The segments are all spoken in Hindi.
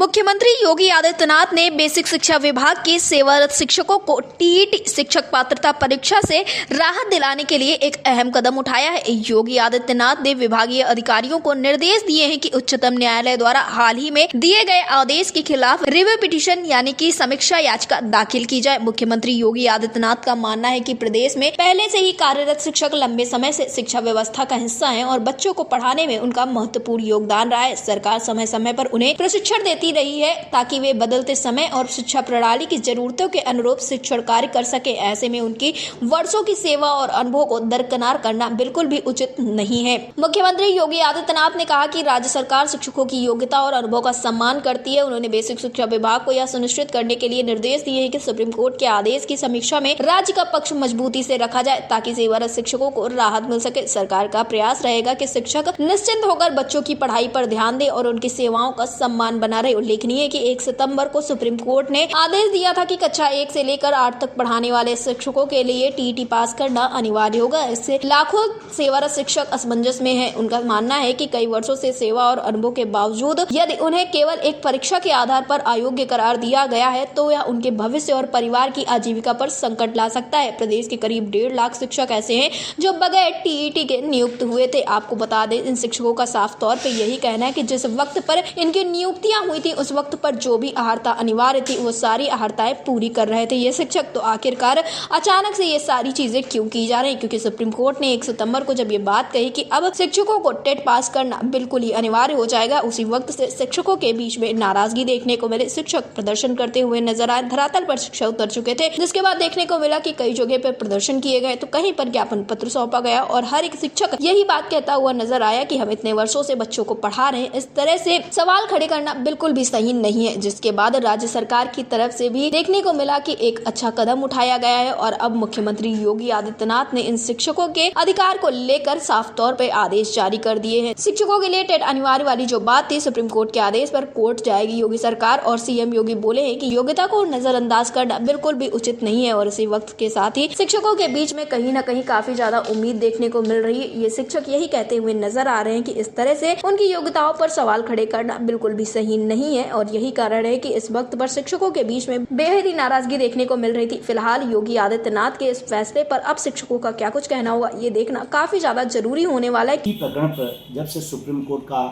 मुख्यमंत्री योगी आदित्यनाथ ने बेसिक शिक्षा विभाग के सेवारत शिक्षकों को टीईटी शिक्षक पात्रता परीक्षा से राहत दिलाने के लिए एक अहम कदम उठाया है। योगी आदित्यनाथ ने विभागीय अधिकारियों को निर्देश दिए हैं कि उच्चतम न्यायालय द्वारा हाल ही में दिए गए आदेश के खिलाफ रिव्यू पिटीशन यानी कि समीक्षा याचिका दाखिल की जाए। मुख्यमंत्री योगी आदित्यनाथ का मानना है कि प्रदेश में पहले से ही कार्यरत शिक्षक लंबे समय से शिक्षा व्यवस्था का हिस्सा है और बच्चों को पढ़ाने में उनका महत्वपूर्ण योगदान रहा है। सरकार समय समय पर उन्हें प्रशिक्षण देती रही है ताकि वे बदलते समय और शिक्षा प्रणाली की जरूरतों के अनुरूप शिक्षण कार्य कर सके। ऐसे में उनकी वर्षों की सेवा और अनुभव को दरकिनार करना बिल्कुल भी उचित नहीं है। मुख्यमंत्री योगी आदित्यनाथ ने कहा कि राज्य सरकार शिक्षकों की योग्यता और अनुभव का सम्मान करती है। उन्होंने बेसिक शिक्षा विभाग को यह सुनिश्चित करने के लिए निर्देश दिए हैं कि सुप्रीम कोर्ट के आदेश की समीक्षा में राज्य का पक्ष मजबूती से रखा जाए ताकि सेवारत शिक्षकों को राहत मिल सके। सरकार का प्रयास रहेगा कि शिक्षक निश्चिंत होकर बच्चों की पढ़ाई पर ध्यान दे और उनकी सेवाओं का सम्मान बना रहे। उल्लेखनीय है कि 1 सितंबर को सुप्रीम कोर्ट ने आदेश दिया था कि कक्षा 1 से लेकर 8 तक पढ़ाने वाले शिक्षकों के लिए टीईटी पास करना अनिवार्य होगा। इससे लाखों सेवारत शिक्षक असमंजस में हैं। उनका मानना है कि कई वर्षों से सेवा और अनुभव के बावजूद यदि उन्हें केवल एक परीक्षा के आधार पर अयोग्य करार दिया गया है तो यह उनके भविष्य और परिवार की आजीविका पर संकट ला सकता है। प्रदेश के करीब 1.5 लाख शिक्षक ऐसे हैं जो बगैर टीईटी के नियुक्त हुए थे। आपको बता दें, इन शिक्षकों का साफ तौर पर यही कहना है कि जिस वक्त पर इनकी नियुक्तियां हुई थी उस वक्त पर जो भी अहर्ता अनिवार्य थी वो सारी अहर्ताएं पूरी कर रहे थे ये शिक्षक। तो आखिरकार अचानक से ये सारी चीजें क्यों की जा रही? क्योंकि सुप्रीम कोर्ट ने 1 सितंबर को जब ये बात कही कि अब शिक्षकों को टेट पास करना बिल्कुल ही अनिवार्य हो जाएगा, उसी वक्त से शिक्षकों के बीच में नाराजगी देखने को मिले। शिक्षक प्रदर्शन करते हुए नजर आए। धरातल पर शिक्षक उतर चुके थे, जिसके बाद देखने को मिला कि कई जगह पर प्रदर्शन किए गए तो कहीं पर ज्ञापन पत्र सौंपा गया और हर एक शिक्षक यही बात कहता हुआ नजर आया कि हम इतने वर्षों से बच्चों को पढ़ा रहे हैं। इस तरह से सवाल खड़े करना बिल्कुल भी सही नहीं है, जिसके बाद राज्य सरकार की तरफ से भी देखने को मिला कि एक अच्छा कदम उठाया गया है और अब मुख्यमंत्री योगी आदित्यनाथ ने इन शिक्षकों के अधिकार को लेकर साफ तौर पे आदेश जारी कर दिए हैं। शिक्षकों के लिए टेट अनिवार्य वाली जो बात थी, सुप्रीम कोर्ट के आदेश पर कोर्ट जाएगी योगी सरकार और सीएम योगी बोले हैं कि योग्यता को नजरअंदाज करना बिल्कुल भी उचित नहीं है और इसी वक्त के साथ ही शिक्षकों के बीच में कहीं न कहीं काफी ज्यादा उम्मीद देखने को मिल रही है। ये शिक्षक यही कहते हुए नजर आ रहे हैं कि इस तरह से उनकी योग्यताओं पर सवाल खड़े करना बिल्कुल भी सही नहीं है और यही कारण है कि इस वक्त पर शिक्षकों के बीच में बेहद ही नाराजगी देखने को मिल रही थी। फिलहाल योगी आदित्यनाथ के इस फैसले पर अब शिक्षकों का क्या कुछ कहना होगा ये देखना काफी ज्यादा जरूरी होने वाला है। प्रकरण पर जब से सुप्रीम कोर्ट का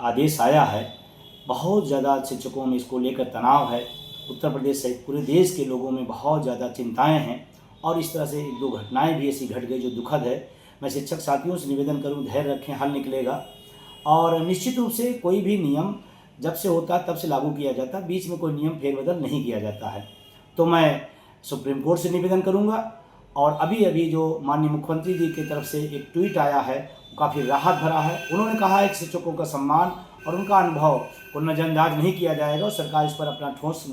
आदेश आया है बहुत ज़्यादा शिक्षकों में इसको लेकर तनाव है। उत्तर प्रदेश सहित पूरे देश के लोगों में बहुत ज़्यादा चिंताएं हैं और इस तरह से 1-2 घटनाएं भी ऐसी घट गई जो दुखद है। मैं शिक्षक साथियों से निवेदन करूं, धैर्य रखें, हल निकलेगा और निश्चित रूप से कोई भी नियम जब से होता है तब से लागू किया जाता है, बीच में कोई नियम फेरबदल नहीं किया जाता है। तो मैं सुप्रीम कोर्ट से निवेदन करूंगा और अभी जो माननीय मुख्यमंत्री जी की तरफ से एक ट्वीट आया है वो काफ़ी राहत भरा है। उन्होंने कहा है कि शिक्षकों का सम्मान और उनका अनुभव को नज़रअंदाज नहीं किया जाएगा और सरकार इस पर अपना ठोस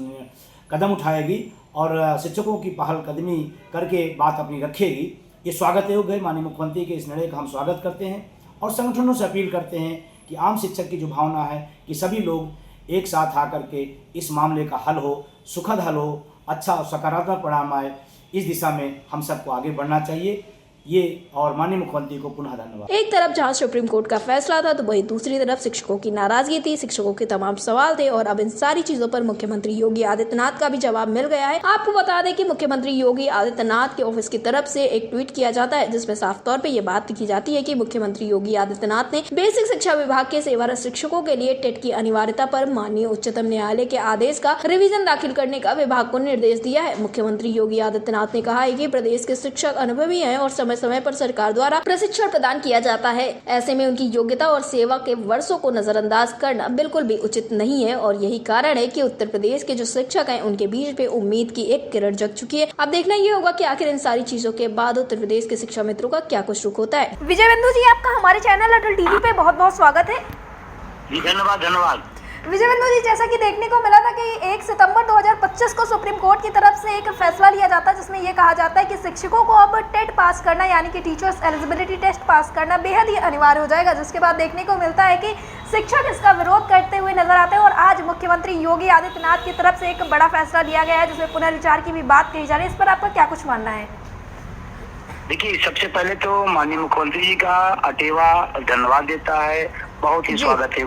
कदम उठाएगी और शिक्षकों की पहलकदमी करके बात अपनी रखेगी। ये स्वागत योग्य है। माननीय मुख्यमंत्री के इस निर्णय का हम स्वागत करते हैं और संगठनों से अपील करते हैं कि आम शिक्षक की जो भावना है कि सभी लोग एक साथ आकर के इस मामले का हल हो, सुखद हल हो, अच्छा और सकारात्मक परिणाम आए, इस दिशा में हम सबको आगे बढ़ना चाहिए। ये और माननीय मुख्यमंत्री को पुनः धन्यवाद। एक तरफ जहां सुप्रीम कोर्ट का फैसला था तो वहीं दूसरी तरफ शिक्षकों की नाराजगी थी, शिक्षकों के तमाम सवाल थे और अब इन सारी चीजों पर मुख्यमंत्री योगी आदित्यनाथ का भी जवाब मिल गया है। आपको बता दें कि मुख्यमंत्री योगी आदित्यनाथ के ऑफिस की तरफ से एक ट्वीट किया जाता है जिसमें साफ तौर पर यह बात की जाती है कि मुख्यमंत्री योगी आदित्यनाथ ने बेसिक शिक्षा विभाग के सेवारत शिक्षकों के लिए टेट की अनिवार्यता पर माननीय उच्चतम न्यायालय के आदेश का रिवीजन दाखिल करने का विभाग को निर्देश दिया है। मुख्यमंत्री योगी आदित्यनाथ ने कहा है कि प्रदेश के शिक्षक अनुभवी है और समय पर सरकार द्वारा प्रशिक्षण प्रदान किया जाता है। ऐसे में उनकी योग्यता और सेवा के वर्षों को नजरअंदाज करना बिल्कुल भी उचित नहीं है और यही कारण है कि उत्तर प्रदेश के जो शिक्षक हैं उनके बीच पे उम्मीद की एक किरण जग चुकी है। अब देखना ये होगा कि आखिर इन सारी चीजों के बाद उत्तर प्रदेश के शिक्षा मित्रों का क्या कुछ रुख होता है। विजय बिंदु जी, आपका हमारे चैनल अटल टीवी पे बहुत बहुत स्वागत है। धन्यवाद। विजय बिंदु जी, जैसा कि देखने को मिला था कि 1 सितंबर 2025 को सुप्रीम कोर्ट की तरफ से एक फैसला लिया जाता है जिसमें यह कहा जाता है कि शिक्षकों को अब टेट पास करना यानी कि टीचर्स एलिजिबिलिटी टेस्ट पास करना बेहद ही अनिवार्य हो जाएगा, जिसके बाद देखने को मिलता है कि शिक्षक इसका विरोध करते हुए नजर आते हैं और आज मुख्यमंत्री योगी आदित्यनाथ की तरफ से एक बड़ा फैसला लिया गया है जिसमें पुनर्विचार की भी बात कही जा रही है। इस पर आपका क्या कुछ मानना है? देखिए, सबसे पहले तो माननीय मुख्यमंत्री जी का अटेवा धन्यवाद देता है। बहुत ही स्वागत है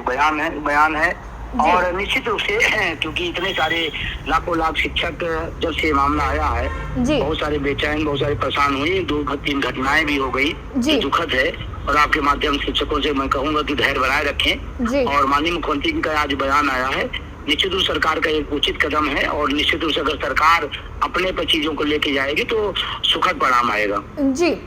बयान है और निश्चित रूप से क्योंकि इतने सारे लाखों लाख शिक्षक जब से मामला आया है, बहुत सारे बेचैन, बहुत सारे परेशान हुए, 2-3 घटनाएं भी हो गई, दुखद है। और आपके माध्यम से शिक्षकों से मैं कहूंगा कि धैर्य बनाए रखें। और माननीय मुख्यमंत्री जी का आज बयान आया है, निश्चित रूप सरकार का एक उचित कदम है और निश्चित रूप से अगर सरकार अपने पर चीजों को लेके जाएगी तो सुखद परिणाम आएगा। जी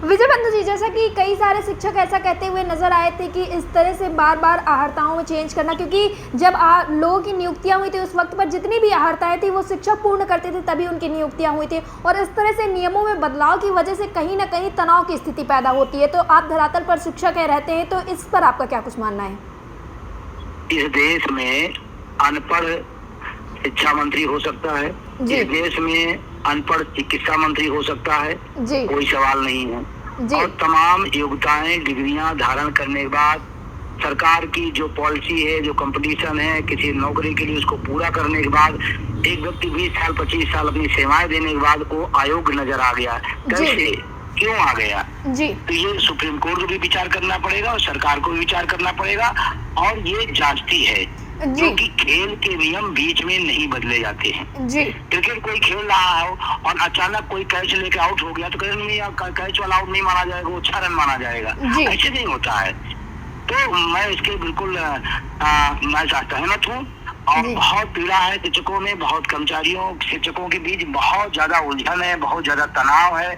विजय बंधु जी, जैसा कि कई सारे शिक्षक ऐसा कहते हुए नजर आए थे कि इस तरह से बार बार आहर्ताओं में चेंज करना, क्योंकि जब लोगों की नियुक्तियां हुई थी उस वक्त पर जितनी भी आहर्ताएं थी वो शिक्षक पूर्ण करते थे, तभी उनकी नियुक्तियां हुई थी। और इस तरह से नियमों में बदलाव की वजह से कहीं ना कहीं तनाव की स्थिति पैदा होती है। तो आप धरातल पर शिक्षक रहते हैं, तो इस पर आपका क्या कुछ मानना है? इस देश में अनपढ़ शिक्षा मंत्री हो सकता है, इस देश में अनपढ़ चिकित्सा मंत्री हो सकता है, कोई सवाल नहीं है। और तमाम योग्यताएं, डिग्रियां धारण करने के बाद सरकार की जो पॉलिसी है, जो कंपटीशन है किसी नौकरी के लिए, उसको पूरा करने के बाद एक व्यक्ति 20 साल 25 साल अपनी सेवाएं देने के बाद वो अयोग्य नजर आ गया। कैसे, क्यों आ गया? तो ये सुप्रीम कोर्ट को भी विचार करना पड़ेगा और सरकार को भी विचार करना पड़ेगा। और ये जांचती है, क्योंकि खेल के नियम बीच में नहीं बदले जाते हैं। क्रिकेट कोई खेल रहा हो और अचानक कोई कैच लेके आउट हो गया तो कैच वाला आउट नहीं माना जाएगा, वो 6 रन माना जाएगा, ऐसे नहीं होता है। तो मैं इसके बिल्कुल मैं सहमत हूँ। और बहुत पीड़ा है शिक्षकों में, बहुत कर्मचारियों शिक्षकों के बीच बहुत ज्यादा उलझन है, बहुत ज्यादा तनाव है।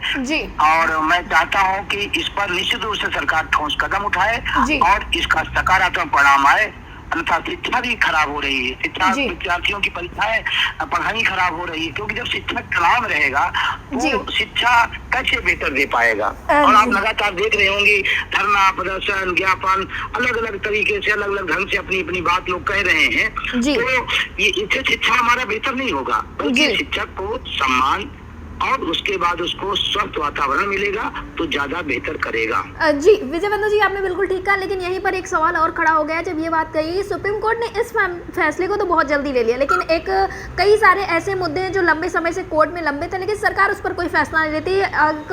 और मैं चाहता हूँ कि इस पर निश्चित रूप से सरकार ठोस कदम उठाए और इसका सकारात्मक परिणाम आए, अन्यथा शिक्षा भी खराब हो रही है। शिक्षा, विद्यार्थियों की परीक्षाएं, पढ़ाई खराब हो रही है, क्योंकि जब शिक्षक तनाव रहेगा तो शिक्षा कैसे बेहतर दे पाएगा। और आप लगातार देख रहे होंगे धरना, प्रदर्शन, ज्ञापन, अलग अलग तरीके से, अलग अलग ढंग से अपनी अपनी बात लोग कह रहे हैं। तो ये इससे शिक्षा हमारा बेहतर नहीं होगा, बल्कि शिक्षक को सम्मान और उसके बाद उसको स्वस्थ वातावरण मिलेगा तो ज्यादा बेहतर करेगा। जी विजय बंधु जी, आपने बिल्कुल ठीक कहा, लेकिन यहीं पर एक सवाल और खड़ा हो गया जब ये बात कही। सुप्रीम कोर्ट ने इस फैसले को तो बहुत जल्दी ले लिया, लेकिन कई सारे ऐसे मुद्दे हैं जो लंबे समय से कोर्ट में लंबे थे, लेकिन सरकार उस पर कोई फैसला नहीं लेती।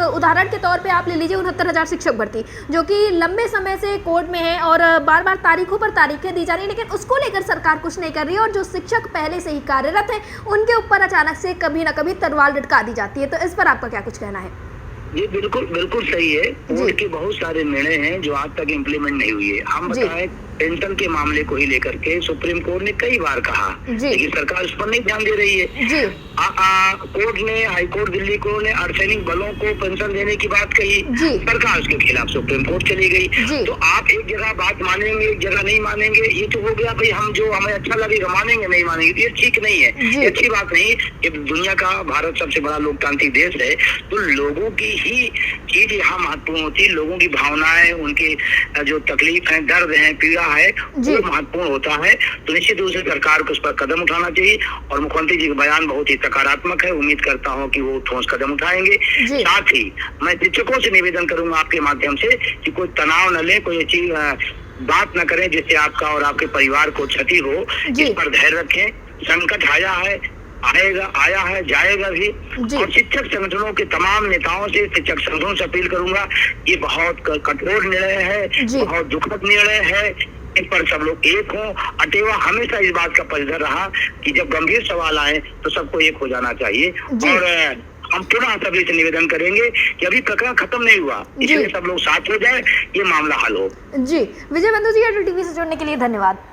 उदाहरण के तौर पर आप ले लीजिए 69,000 शिक्षक भर्ती, जो कि लंबे समय से कोर्ट में है और बार बार तारीखों पर तारीखें दी जा रही है, लेकिन उसको लेकर सरकार कुछ नहीं कर रही है। और जो शिक्षक पहले से ही कार्यरत है उनके ऊपर अचानक से कभी ना कभी तलवार लटका दी जाती है। तो इस पर आपका क्या कुछ कहना है? ये बिल्कुल सही है। कोर्ट के बहुत सारे निर्णय हैं जो आज तक इम्प्लीमेंट नहीं हुए। हम बताएं पेंशन के मामले को ही लेकर के सुप्रीम कोर्ट ने कई बार कहा, लेकिन सरकार उस पर नहीं ध्यान दे रही है। कोर्ट ने, हाई कोर्ट दिल्ली कोर्ट ने अर्धसैनिक बलों को पेंशन देने की बात कही, सरकार उसके खिलाफ सुप्रीम कोर्ट चली गई। तो आप एक जगह बात मानेंगे, एक जगह नहीं मानेंगे, ये तो हो गया भाई, हम जो हमें अच्छा लगेगा मानेंगे, नहीं मानेंगे, ये ठीक नहीं है, ये अच्छी बात नहीं। ये दुनिया का, भारत सबसे बड़ा लोकतांत्रिक देश है, तो लोगों की ही चीज यहाँ महत्वपूर्ण होती है। लोगों की भावनाएं, उनकी जो तकलीफ है, दर्द है, पीड़ा है, वो महत्वपूर्ण होता है। तो निश्चित रूप से सरकार को उस पर कदम उठाना चाहिए और मुख्यमंत्री जी का बयान बहुत ही सकारात्मक है। उम्मीद करता हूँ कि वो ठोस कदम उठाएंगे। साथ ही मैं शिक्षकों से निवेदन करूंगा आपके माध्यम से कि कोई तनाव न ले, कोई अच्छी बात न करें जिससे आपका और आपके परिवार को क्षति हो। इस पर धैर्य रखें। संकट आया है, जाएगा भी। और शिक्षक संगठनों के तमाम नेताओं से, शिक्षक संगठनों से अपील करूंगा, ये बहुत कठोर निर्णय है, बहुत दुखद निर्णय है, इन पर सब लोग एक हों। अटेवा हमेशा इस बात का पजधर रहा कि जब गंभीर सवाल आए तो सबको एक हो जाना चाहिए। और हम पुनः सभी से निवेदन करेंगे कि अभी प्रकरण खत्म नहीं हुआ, इसलिए सब लोग साथ हो जाए, ये मामला हल हो। जी विजय बंधु जी, टीवी से जुड़ने के लिए धन्यवाद।